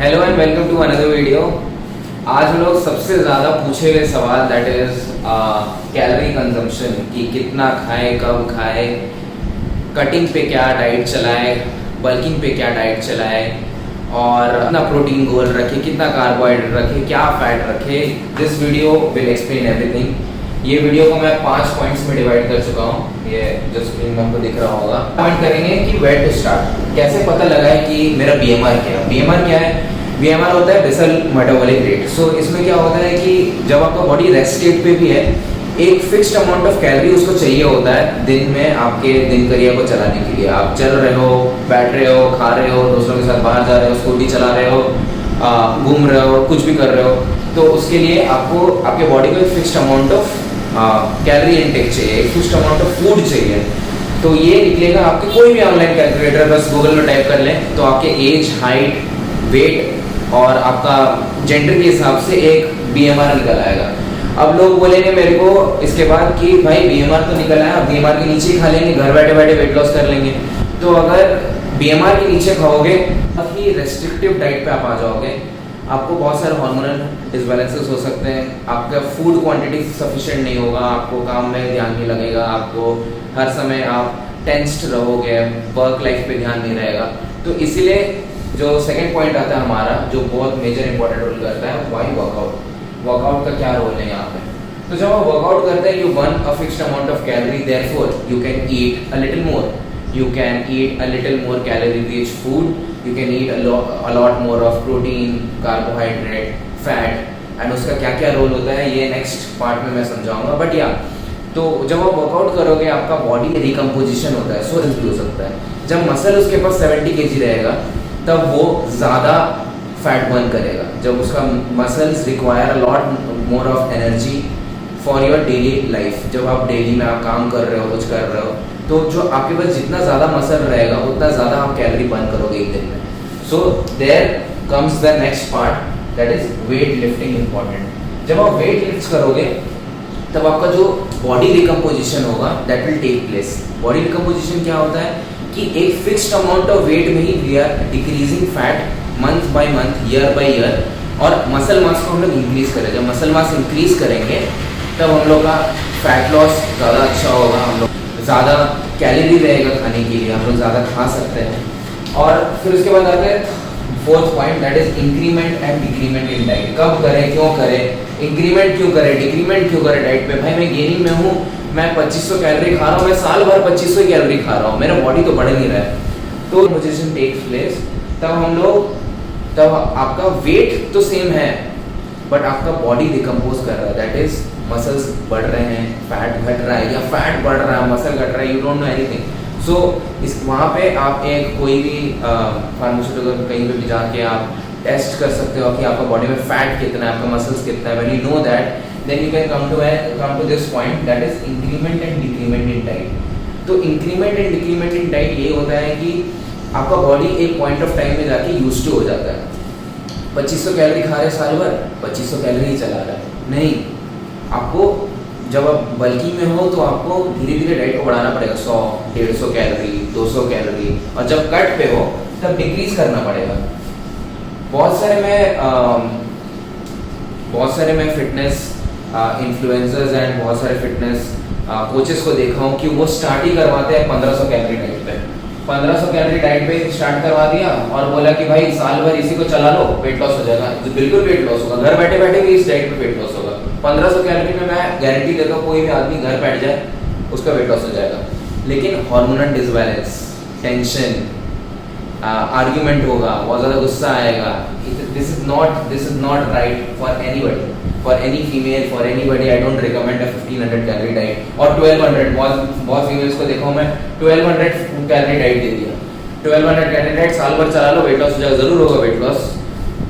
Hello and welcome to another video. आज हम लोग सबसे ज़्यादा पूछे हुए सवाल दैट इज़ कैलोरी कंजम्पशन, कि कितना खाए, कब खाए, कटिंग पे क्या डाइट चलाए, बल्किंग पे क्या डाइट चलाए, और कितना प्रोटीन गोल रखे, कितना कार्बोहाइड्रेट रखे, क्या फैट रखे। This video will explain everything. ये वीडियो को मैं 5 पॉइंट्स में डिवाइड कर चुका हूँ। ये जो स्क्रीन में आपको दिख रहा होगा। पॉइंट करेंगे कि वेयर टू स्टार्ट, कैसे पता लगाए कि मेरा बीएमआर क्या है। बीएमआर क्या है? बीएमआर होता है बेसल मेटाबॉलिक रेट। सो इसमें क्या होता है कि जब आपका बॉडी रेस्ट स्टेट पे भी है, एक फिक्स्ड अमाउंट ऑफ कैलोरी उसको चाहिए होता है दिन में आपके दिनचर्या को चलाने के लिए। आप चल रहे हो, बैठ रहे हो, खा रहे हो, दोस्तों के साथ बाहर जा रहे हो, स्कूटी चला रहे हो, घूम रहे हो, कुछ भी कर रहे हो, तो उसके लिए आपको आपके बॉडी को एक fixed amount of calorie intake चाहिए, एक फिक्स्ड अमाउंट ऑफ फूड चाहिए। तो ये निकलेगा आपके कोई भी ऑनलाइन कैलकुलेटर, बस गूगल में टाइप कर लें तो आपके एज, हाइट, वेट और आपका जेंडर के हिसाब से एक बीएमआर निकल आएगा। अब लोग बोलेंगे मेरे को इसके बाद कि भाई बीएमआर तो निकल आया, बीएमआर के नीचे ही खा लेंगे, घर बैठे बैठे वेट लॉस कर लेंगे। तो अगर बीएमआर के नीचे खाओगे काफ़ी रेस्ट्रिक्टिव डाइट पे आप आ जाओगे, आपको बहुत सारे हार्मोनल डिसबैलेंसेस हो सकते हैं, आपका फूड क्वांटिटी सफिशिएंट नहीं होगा, आपको काम में ध्यान नहीं लगेगा, आपको हर समय आप टेंस्ड रहोगे, वर्क लाइफ पे ध्यान नहीं रहेगा। तो इसीलिए जो सेकंड पॉइंट आता है हमारा, जो बहुत मेजर इंपॉर्टेंट रोल करता है, वाई वर्कआउट। वर्कआउट का क्या रोल है यहाँ पे? तो जब आप वर्कआउट करते हैं, you burn a fixed amount of calorie, therefore you can eat a little more, you can eat a little more calorie rich food, you can eat a lot more of protein, carbohydrate, fat, and उसका क्या क्या role होता है ये next part में मैं समझाऊंगा। But या तो जब आप वर्कआउट करोगे आपका बॉडी रिकम्पोजिशन होता है, सो भी हो सकता है। जब मसल उसके पास 70 kg रहेगा तब वो ज़्यादा फैट बर्न करेगा, जब उसका muscles require a lot more of energy for your daily life. जब आप डेली में आप काम कर रहे हो, कुछ कर रहे हो, तो जो आपके पास जितना ज़्यादा मसल रहेगा उतना ज़्यादा आप कैलोरी बर्न करोगे एक दिन में। So there comes the next part, that is weight lifting important. जब आप वेट लिफ्ट करोगे तब आपका जो बॉडी रिकम्पोजिशन होगा that will take place. Body recomposition क्या होता है कि एक फिक्स्ड अमाउंट ऑफ वेट में ही we are decreasing fat month by month, year by year, और मसल मास को हम लोग इंक्रीज करें। जब मसल मास इंक्रीज करेंगे तब हम लोग का फैट लॉस ज़्यादा अच्छा होगा, हम लोग ज़्यादा कैलोरी रहेगा खाने के लिए, हम लोग ज़्यादा खा सकते हैं। और फिर उसके बाद आते हैं fourth point, that is increment and decrement in diet. कब करें, क्यों करें, इंक्रीमेंट क्यों करें, डिक्रीमेंट क्यों करें डाइट पे? भाई मैं गेनिंग में हूँ, मैं 2500 कैलोरी खा रहा हूँ, मैं साल भर 2500 कैलोरी खा रहा हूँ, मेरा बॉडी तो बढ़ नहीं रहा है। तो पोजीशन टेक्स प्लेस, तब आपका वेट तो सेम है बट आपका बॉडी डिकम्पोज कर रहा है, दैट इज मसल्स बढ़ रहे हैं, फैट घट रहा है, या फैट बढ़ रहा है, मसल घट रहा है, यू डोंट नो एनीथिंग। सो इस वहाँ पे आप एक कोई भी फार्मास्यूटिकल कहीं पे भी जाके आप टेस्ट कर सकते हो कि आपका बॉडी में फैट कितना है, आपका मसल्स कितना है। When you know that then you can come to this point, that is increment and decrement in diet. तो increment and decrement in diet ये होता है कि आपका बॉडी एक पॉइंट ऑफ टाइम में जाके यूज्ड टू हो जाता है। 2500 कैलोरी खा रहे साल भर, 2500 कैलोरी ही चला रहा है, नहीं। आपको जब आप बल्की में हो तो आपको धीरे धीरे डाइट को बढ़ाना पड़ेगा, 100, 150 कैलोरी, 200 कैलोरी, और जब कट पे हो तब डिक्रीज करना पड़ेगा। बहुत सारे मैं फिटनेस इन्फ्लुएंसर्स एंड बहुत सारे फिटनेस कोचेस को देखा हूँ कि वो स्टार्ट ही करवाते हैं 1500 कैलोरी डाइट पे। 1500 कैलोरी डाइट पे स्टार्ट करवा दिया और बोला कि भाई साल भर इसी को चला लो, वेट लॉस हो जाएगा। तो बिल्कुल वेट लॉस होगा, घर बैठे बैठे भी इस डाइट पे वेट लॉस होगा। 1500 कैलोरी में मैं गारंटी देता हूँ कोई भी आदमी घर बैठ जाए उसका वेट लॉस हो जाएगा। लेकिन हार्मोनल डिसबैलेंस, टेंशन, आर्ग्यूमेंट होगा, बहुत ज़्यादा गुस्सा आएगा, this is not right for anybody, for any female, for anybody. I don't recommend a 1500 calorie diet और 1200। बहुत फीमेल्स को देखा हूँ मैं, 1200 कैलोरी डाइट दे दिया, 1200 कैलोरी डाइट साल भर चला लो, वेट लॉस हो जाएगा। जरूर होगा वेट लॉस।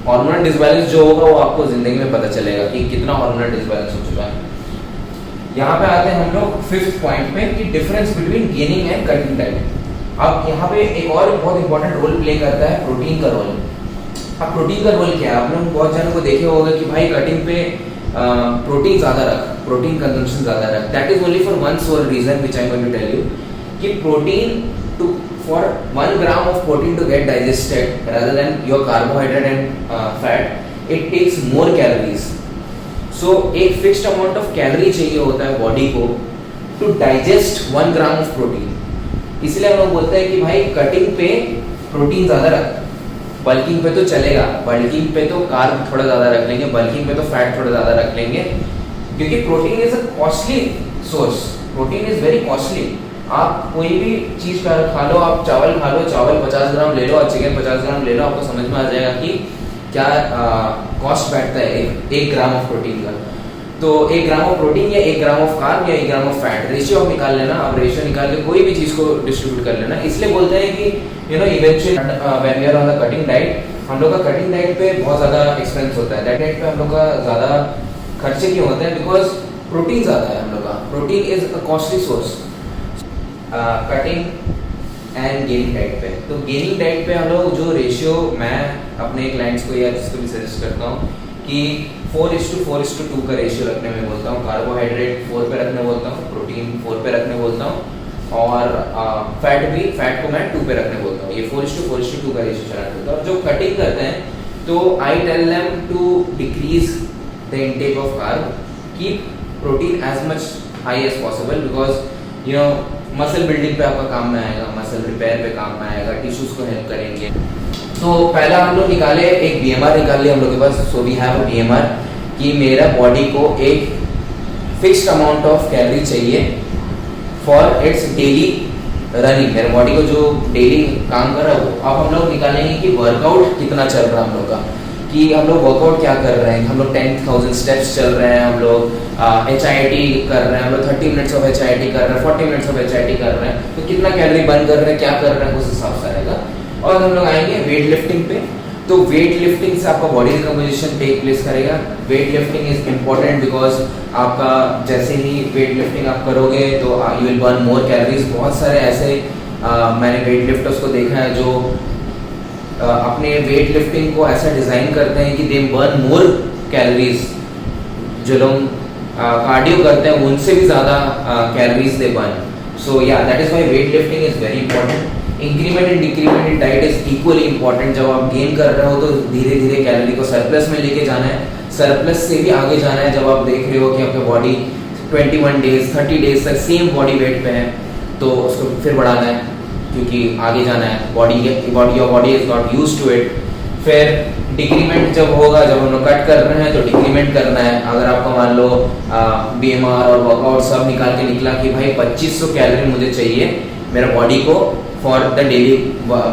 हार्मोनल डिसबैलेंस जो होगा वो आपको जिंदगी में पता चलेगा कि कितना हार्मोनल डिसबैलेंस हो चुका है। यहाँ पे आते हैं हम लोग फिफ्थ पॉइंट पे कि difference between gaining and cutting diet. अब यहाँ पे एक और बहुत इंपॉर्टेंट रोल प्ले करता है प्रोटीन का रोल। अब प्रोटीन का रोल क्या है? आप लोग बहुत जनों को देखे होगा कि भाई कटिंग पे प्रोटीन ज़्यादा रख, प्रोटीन कंजम्पशन ज़्यादा रख। That is only for one sole reason which I am going to tell you, कि protein for 1 gram of protein to get digested rather than your carbohydrate and fat, it takes more calories. So एक fixed amount of calorie चाहिए होता है body को to digest 1 gram of protein. इसलिए हम लोग बोलते हैं कि भाई कटिंग पे प्रोटीन ज़्यादा रख, बल्किंग पे तो चलेगा, बल्किंग पे तो कार्ब थोड़ा ज़्यादा रख लेंगे, बल्किंग पे तो फैट थोड़ा ज़्यादा रख लेंगे, क्योंकि protein is a costly source. Protein is very costly. आप कोई भी चीज़ खा लो, आप चावल खा लो, चावल 50 ग्राम ले लो और चिकन 50 ग्राम ले लो, आपको समझ में आ जाएगा कि क्या कॉस्ट बैठता है एक ग्राम ऑफ प्रोटीन का. तो 1 ग्राम ऑफ प्रोटीन या 1 ग्राम ऑफ कार्ब या 1 ग्राम ऑफ फैट, रेशियो आप निकाल लेना. आप रेशियो निकाल के कोई भी चीज़ को डिस्ट्रीब्यूट कर लेना. इसलिए बोलते हैं कि eventually when we are on the cutting diet, हम लोग का कटिंग डाइट पे बहुत ज़्यादा एक्सपेंस होता है. दैट डाइट पे हम लोग का ज़्यादा खर्चे क्यों होते हैं? बिकॉज प्रोटीन ज़्यादा है हम लोग का. Protein is a costly source. Cutting and gaining diet पे, तो गेनिंग डाइट पे हम लोग जो रेशियो मैं अपने क्लाइंट्स को या जिसको भी सजेस्ट करता हूँ कि 4:4:2 का रेशियो रखने में बोलता हूँ. कार्बोहाइड्रेट 4 पे रखने बोलता हूँ, प्रोटीन 4 पे रखने बोलता हूँ, और फैट को मैं 2 पे रखने बोलता हूँ. ये 4:4:2 का रेशियो चलाना होता है. और जो कटिंग करते हैं तो I tell them to decrease the intake of carb, keep protein as much high as possible, because muscle building पे आपका काम में आएगा, मसल रिपेयर पे काम में आएगा, टिश्यूज को हेल्प करेंगे. तो पहला हम लोग निकाले, एक BMR निकाल लिया हम लोग के पास. So we have a BMR कि मेरा बॉडी को एक फिक्स्ड अमाउंट ऑफ कैलोरी चाहिए फॉर इट्स डेली रनिंग. मेरे बॉडी को जो डेली काम कर रहा है वो. अब हम लोग निकालेंगे कि वर्कआउट कितना चल रहा है हम लोग का, कि हम लोग वर्कआउट क्या कर रहे हैं. हम लोग 10,000 स्टेप्स चल रहे हैं, हम लोग HIIT कर रहे हैं, हम लोग 30 मिनट्स ऑफ HIIT कर रहे हैं, 40 मिनट्स ऑफ HIIT कर रहे हैं, तो कितना कैलोरी बर्न कर रहे हैं, क्या कर रहे हैं, उस हिसाब से आएगा. और हम लोग आएंगे वेट लिफ्टिंग पे. तो वेट लिफ्टिंग से आपका बॉडी कंपोजिशन टेक प्लेस करेगा. Weight lifting is important because आपका जैसे ही वेट लिफ्टिंग आप करोगे तो you will burn more calories. बहुत सारे ऐसे मैंने वेट लिफ्टर्स को देखा है जो अपने वेट लिफ्टिंग को ऐसा डिज़ाइन करते हैं कि दे बर्न मोर कैलोरीज. जो लोग कार्डियो करते हैं उनसे भी ज़्यादा calories they burn. So yeah that is why weight lifting is very important. Increment and decrement in diet is equally important. जब आप गेन कर रहे हो तो धीरे धीरे कैलोरी को सरप्लस में लेके जाना है, सरप्लस से भी आगे जाना है. जब आप देख रहे हो कि आपका बॉडी 21 डेज 30 डेज तक सेम बॉडी वेट पे है तो उसको फिर बढ़ाना है, क्योंकि आगे जाना है. Your body is not used to it. फिर डिक्रीमेंट जब होगा, जब हम लोग कट कर रहे हैं तो डिक्रीमेंट करना है. अगर आपको मान लो BMR और वर्कआउट सब निकाल के निकला कि भाई 2500 कैलोरी मुझे चाहिए मेरा बॉडी को फॉर द डेली.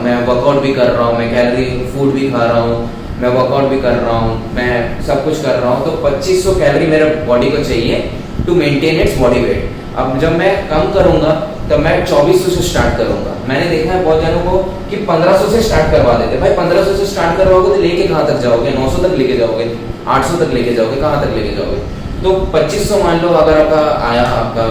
मैं वर्कआउट भी कर रहा हूँ, मैं कैलोरी फूड भी खा रहा हूँ, मैं वर्कआउट भी कर रहा हूँ, मैं सब कुछ कर रहा हूँ, तो 2500 कैलोरी मेरे बॉडी को चाहिए to maintain its body weight. अब जब मैं कम करूँगा तब मैं 2400 से स्टार्ट करूँगा. मैंने देखा है बहुत जनों को कि 1500 से स्टार्ट करवा देते. भाई 1500 से स्टार्ट करवाओगे तो लेके कहाँ तक जाओगे? 900 तक लेके जाओगे, 800 तक लेके जाओगे, कहाँ तक लेके जाओगे? तो 2500 मान लो अगर आपका आया आपका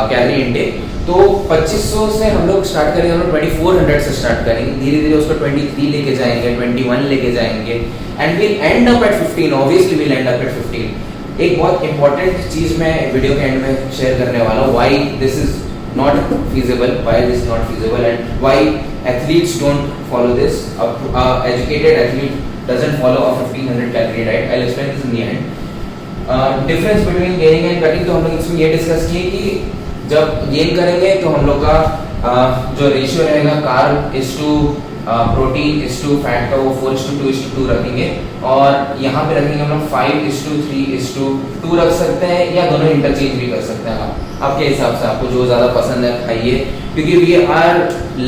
कैलोरी इनटेक, तो 2500 से हम लोग स्टार्ट करेंगे, हम लोग 2400 से स्टार्ट करेंगे. धीरे धीरे उसको 23 लेके जाएंगे, 21 लेके जाएंगे, and will and up at 15. Obviously will and up at 15. एक बहुत इंपॉर्टेंट चीज़ मैं वीडियो के एंड में शेयर करने वाला हूँ. Why this is not feasible, why this is not feasible, and why athletes don't follow this. Educated athlete doesn't follow a 1500 calorie diet. I'll explain this in the end. Difference between gaining and cutting, तो हम लोग इसमें ये discuss किए कि जब gain करेंगे तो हम लोग का जो रेशियो रहेगा carb is to protein is to fat का वो 4:2:2 रखेंगे, और यहाँ पे रखेंगे हम लोग 5:3:2 रख सकते हैं, या दोनों इंटरचेंज भी कर सकते हैं. आपके हिसाब से आपको जो ज़्यादा पसंद है खाइए, क्योंकि we are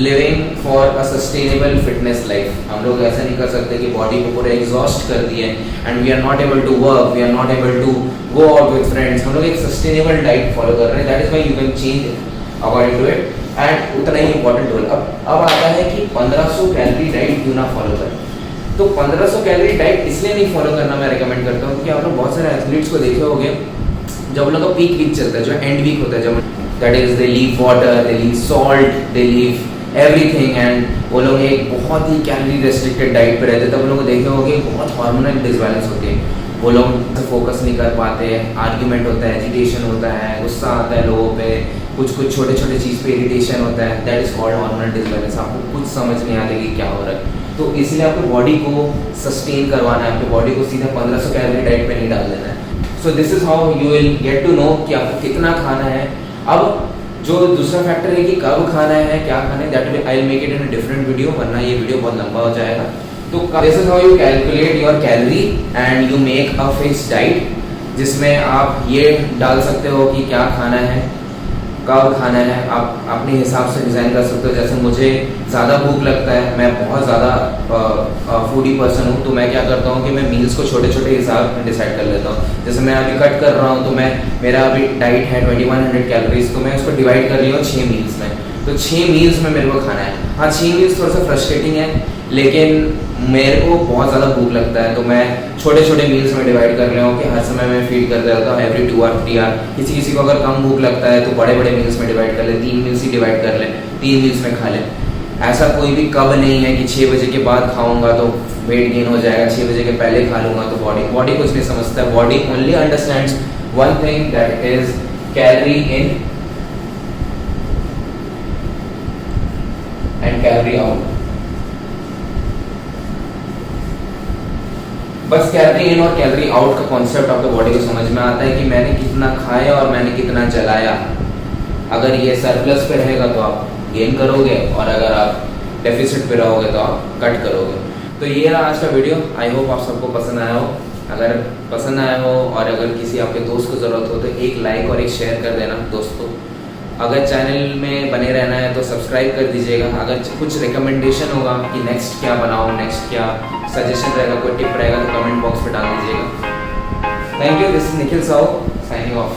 living for a sustainable fitness life. हम लोग ऐसा नहीं कर सकते कि बॉडी को पूरा एग्जॉस्ट कर दिए and we are not able to work, we are not able to go out with friends. हम लोग एक सस्टेनेबल डाइट फॉलो कर रहे हैं. That is why you can change according to it, and उतना ही इंपॉर्टेंट रोल. अब आता है कि 1500 कैलोरी डाइट क्यों ना फॉलो करें. तो 1500 कैलोरी डाइट इसलिए नहीं फॉलो करना मैं रिकमेंड करता हूँ क्योंकि आप लोग बहुत सारे एथलीट्स को देखे होंगे जब उन लोग का पीक वीक चलता है, जो एंड वीक होता है, जब that is they leave water, they leave salt, they leave everything, and वो लोग एक बहुत ही कैलोरी रेस्ट्रिक्टेड डाइट पे रहते हैं. तब उन लोग को देखे होंगे बहुत हार्मोनल डिसबैलेंस होती है. वो लोग फोकस नहीं कर पाते, आर्ग्यूमेंट होता है, एजिटेशन होता है, गुस्सा आता है लोगों पे, कुछ कुछ छोटे छोटे चीज़ पे इरिटेशन होता है, that is called hormonal disbalance. आपको कुछ समझ नहीं आता कि क्या हो रहा है, तो इसलिए आपको बॉडी को सस्टेन करवाना है, आपकी बॉडी को सीधा 1500 कैलोरी डाइट पे नहीं डाल देना है। So this is how you will get to know कि आपको कितना खाना है। अब जो दूसरा फैक्टर है कि कब खाना है, क्या खाना है, that will I will make it in a different video, वरना ये वीडियो बहुत लंबा हो जाएगा। तो this is how you calculate your calorie and you make a fixed diet, जिसमें आप ये डाल सकते हो कि क्या खाना है, कब खाना है, आप अपने हिसाब से डिज़ाइन कर सकते हो। जैसे मुझे ज़्यादा भूख लगता है, मैं बहुत ज़्यादा फूडी पर्सन हूँ, तो मैं क्या करता हूँ कि मैं मील्स को छोटे छोटे हिसाब में डिसाइड कर लेता हूँ। जैसे मैं अभी कट कर रहा हूँ, तो मेरा अभी डाइट है 2100 कैलोरीज, तो मैं उसको डिवाइड कर लिया 6 मील्स में, तो 6 मील्स में मेरे को खाना है। हाँ, 6 मील्स थोड़ा सा फ्रस्ट्रेटिंग है, लेकिन मेरे को बहुत ज़्यादा भूख लगता है, तो मैं छोटे छोटे मील्स में डिवाइड कर रहा हूँ कि हर समय मैं फीड कर देता हूँ एवरी 2 और 3 आवर। किसी को अगर कम भूख लगता है तो बड़े बड़े मील्स में डिवाइड कर ले, 3 मील्स ही डिवाइड कर ले, 3 मील्स में खा ले। ऐसा कोई भी कब नहीं है कि 6 बजे के बाद खाऊंगा तो वेट गेन हो जाएगा, 6 बजे के पहले खा लूँगा तो बॉडी कुछ नहीं समझता। Body only understands one thing, that is calorie in and calorie out. बस कैलोरी इन और कैलोरी आउट का कॉन्सेप्ट आपको बॉडी को समझ में आता है कि मैंने कितना खाया और मैंने कितना जलाया। अगर ये सरप्लस पे रहेगा तो आप गेन करोगे, और अगर आप डेफिसिट पे रहोगे तो आप कट करोगे। तो ये रहा आज का वीडियो। आई होप आप सबको पसंद आया हो। अगर पसंद आया हो और अगर किसी आपके दोस्त को ज़रूरत हो तो एक लाइक और एक शेयर कर देना दोस्त को। अगर चैनल में बने रहना है तो सब्सक्राइब कर दीजिएगा। अगर कुछ रिकमेंडेशन होगा कि नेक्स्ट क्या बनाओ, नेक्स्ट क्या सजेशन रहेगा, कोई टिप रहेगा तो कमेंट बॉक्स पे डाल दीजिएगा। Thank you, this is Nikhil Sahu signing off.